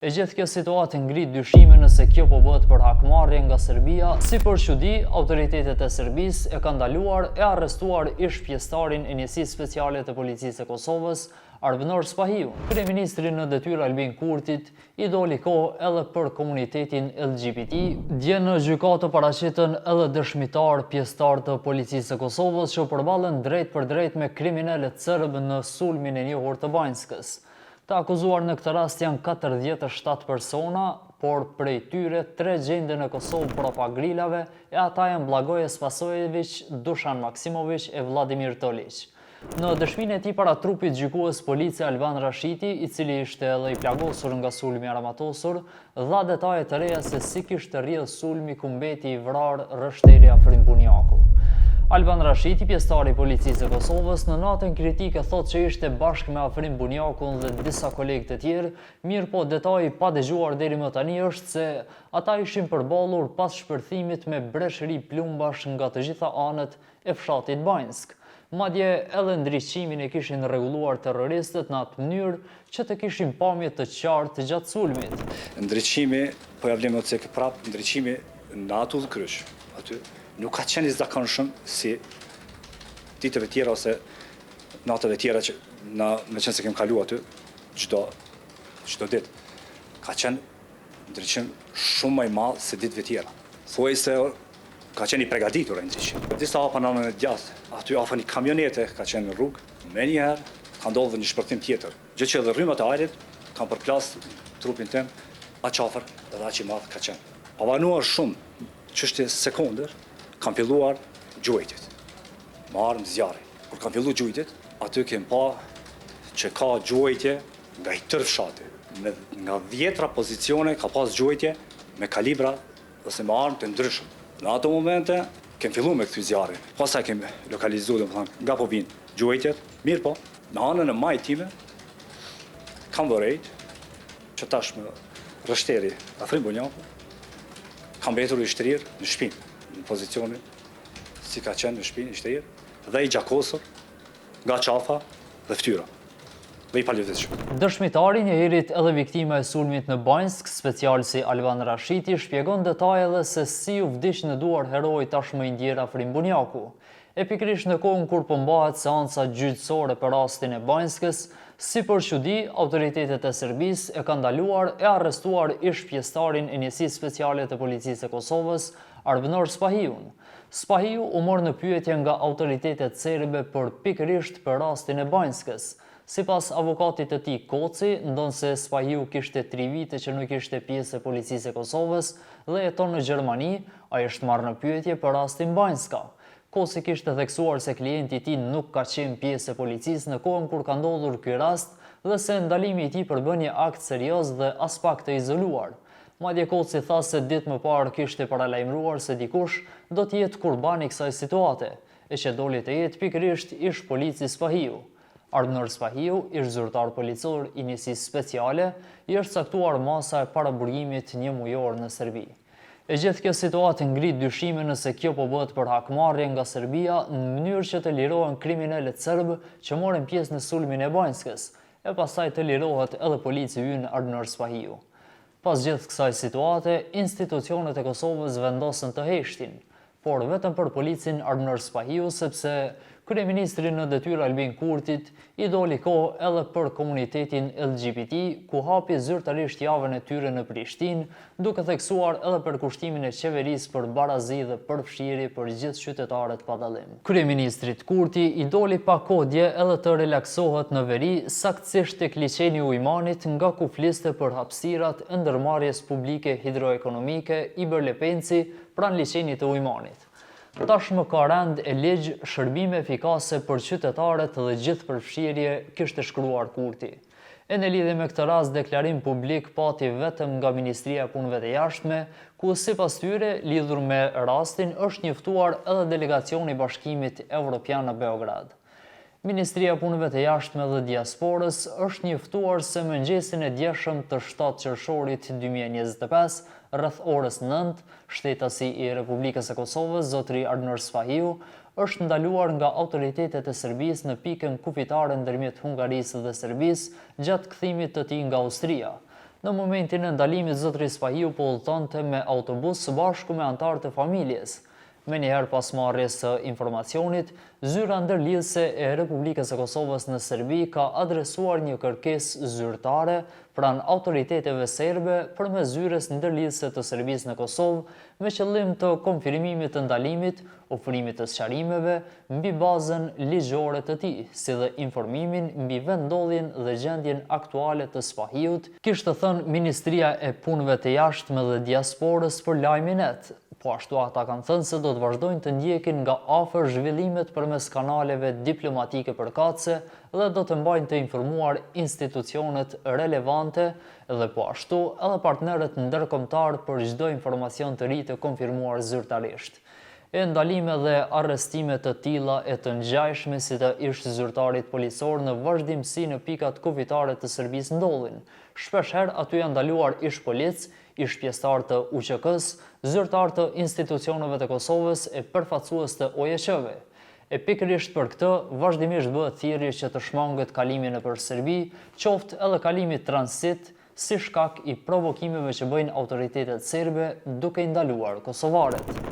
E gjithë kjo situatë ngrit dyshime nëse kjo po bëhet për hakmarrje nga Serbia, si për çudi, autoritetet e Serbisë e kanë ndaluar e arrestuar ish pjesëtarin e njësisë speciale të policisë së Kosovës, Arbënor Spahiu. Kryeministri në detyrë Albin Kurtit i doli kohë edhe për komunitetin LGBT. Dje në gjykatë paraqitën edhe dëshmitar pjesëtar të policisë së Kosovës që përballen drejt për drejt me kriminalët serbë në sulmin e njohur të Banjskës. Të akuzuar në këtë rast janë 47 persona, por prej tyre 3 gjenden në Kosovë prapa grilave e ata janë Blagoje Spasojević, Dušan Maksimović e Vladimir Tolić. Në dëshminë e tij para trupit gjykues policia Alban Rashiti, i cili ishte edhe i plagosur nga sulmi aramatosur, dha detaje të reja se si kishte rrjedhë sulmi ku mbeti i vrarë Rështeri Afrim Bunjaku. Alban Rashiti, pjesëtari i policisë së Kosovës, në natën kritike thotë që ishte bashkë me Afrim Bunjakun dhe disa kolegë të tjerë, mirë po detaji pa dëgjuar deri më tani është se ata ishin përballur pas shpërthimit me breshëri plumbash nga të gjitha anët e fshatit Banjsk. Madje edhe ndriçimin e kishin rregulluar terroristët në atë mënyrë që të kishin pamje të qartë gjatë sulmit. Ndriçimi, po ja vlen më tek prap, ndriçimi në atull kryq. Aty nuk ka qenë i zakonshëm si ditëve tjera ose natëve tjera që me qenë se kem kalu aty çdo ditë. Ka qenë ndriçim shumë më i madh se ditëve tjera. Thuaj se ka qenë i përgatitur ai ndriçim. Disa hapa në anën e djathtë, aty afër një kamionete ka qenë në rrugë, më njëherë ka ndodhur një shpërthim tjetër. Gjë që edhe rrymat e ajrit kanë përplas trupin tim, aq afër dhe aq i madh ka qenë. Pavanuar shumë çështje sekondër, kanë filluar gjujtjet. Marrëm zjarri. Kur kanë filluar gjujtjet, aty kem pa që ka gjujtje nga i tërë fshati. Nga 10 pozicione ka pas gjujtje me kalibra ose me armë të ndryshëm. Në ato momente kem filluar me kthy zjarrin. Pastaj kem lokalizuar, domethënë, nga po vinë gjujtjet. Mirë po, në anën e majt time kam vërejt që tashmë Rështeri Afrim Bunjaku kam mbetur i shtrirë në shtëpinë, në pozicionin si ka qenë në shtëpinë i shtrirë dhe i gjakosur nga qafa dhe fytyra dhe i palëvizshëm. Dëshmitari, njëherit edhe viktima e sulmit në Banjsk, specialsi Alban Rashiti, shpjegon detaje edhe se si u vdiq në duar heroi tashmë i ndjer Afrim Bunjaku. E pikërisht në kohën kur po mbahet seanca gjyqësore për rastin e Banjskës, si për çudi, autoritetet e Serbisë e kanë ndaluar e arrestuar ish pjesëtarin e njësisë speciale të policisë së Kosovës, Arbënor Spahiun. Spahiu u mor në pyetje nga autoritetet serbe për pikërisht për rastin e Banjskës. Sipas avokatit të tij Koci, ndonse Spahiu kishte 3 vite që nuk ishte pjesë e policisë së Kosovës dhe jeton në Gjermani, ai është marrë në pyetje për rastin Banjska. Koci kishte theksuar se klienti i tij nuk ka qenë pjesë e policisë në kohën kur ka ndodhur ky rast dhe se ndalimi i tij përbën një akt serioz dhe as pak të izoluar. Madje Koci tha se ditë më parë kishte paralajmëruar se dikush do të jetë kurbani i kësaj situate, e që doli të jetë pikërisht ish polici Spahiu. Arbënor Spahiu, ish zyrtar policor i njësisë speciale, i është caktuar masa e paraburgimit 1 mujor në Serbi. E gjithë kjo situatë ngrit dyshime nëse kjo po bëhet për hakmarrje nga Serbia në mënyrë që të lirohen kriminalët serbë që morën pjesë në sulmin e Banjskës, e pastaj të lirohet edhe polici ynë Arbënor Spahiu. Pas gjithë kësaj situate, institucionet e Kosovës vendosën të heshtin, por vetëm për policin Arbënor Spahiu, sepse kryeministri në detyrë Albin Kurtit i doli kohë edhe për komunitetin LGBT, ku hapi zyrtarisht javën e tyre në Prishtinë, duke theksuar edhe përkushtimin e qeverisë për barazi dhe përfshirje për gjithë qytetarët pa dallim. Kryeministrit Kurti i doli pa kohë dje edhe të relaksohet në veri, saktësisht tek liçeni Ujmanit, nga ku fliste për hapësirat e ndërmarrjes publike hidroekonomike i Bërlepenci pranë liçenit të Ujmanit. Tashmë ka rend e ligj shërbime efikase për qytetarët dhe gjithë përfshirje, kishte shkruar Kurti. E në lidhje me këtë rast, deklarim publik pati vetëm nga Ministria e Punëve të Jashtme, ku sipas tyre lidhur me rastin është njoftuar edhe delegacioni i Bashkimit Evropian në Beograd. Ministria e Punëve të Jashtme dhe Diasporës është njoftuar se mëngjesin e djeshëm të 7 qershorit 2025, rreth orës 9, shtetasi i Republikës së Kosovës, zotëri Arbënor Spahiu, është ndaluar nga autoritetet e Serbisë në pikën kufitare ndërmjet Hungarisë dhe Serbisë gjatë kthimit të tij nga Austria. Në momentin e ndalimit, zotëri Spahiu po udhëtonte me autobus së bashku me anëtarët e familjes. Me njëherë pas marrjes së informacionit, zyra ndërlidhëse e Republikës së Kosovës në Serbi ka adresuar një kërkesë zyrtare pranë autoriteteve serbe përmes zyres ndërlidhëse të Serbisë në Kosovë me qëllim të konfirmimit të ndalimit, ofrimit të sqarimeve mbi bazën ligjore të tij, si dhe informimin mbi vendndodhjen dhe gjendjen aktuale të Spahiut, kishte thënë Ministria e Punëve të Jashtme dhe Diasporës për lajmin net. Po ashtu ata kanë thënë se do të vazhdojnë të ndjekin nga afër zhvillimet përmes kanaleve diplomatike përkatëse dhe do të mbajnë të informuar institucionet relevante dhe po ashtu edhe partnerët ndërkombëtar për çdo informacion të ri të konfirmuar zyrtarisht. E ndalime dhe arrestime të tilla e të ngjajshme si të ish zyrtarit policor në vazhdimsi në pikat kufitare të Serbisë ndodhin. Shpeshherë aty janë ndaluar ish polic, ish pjesëtar të UÇK-s, zyrtar të institucioneve të Kosovës e përfaqësues të OJQ-ve. E pikërisht për këtë, vazhdimisht bëhet thirrje që të shmanget kalimi nëpër Serbi, qoftë edhe kalimi tranzit, si shkak i provokimeve që bëjnë autoritetet serbe duke i ndaluar kosovarët.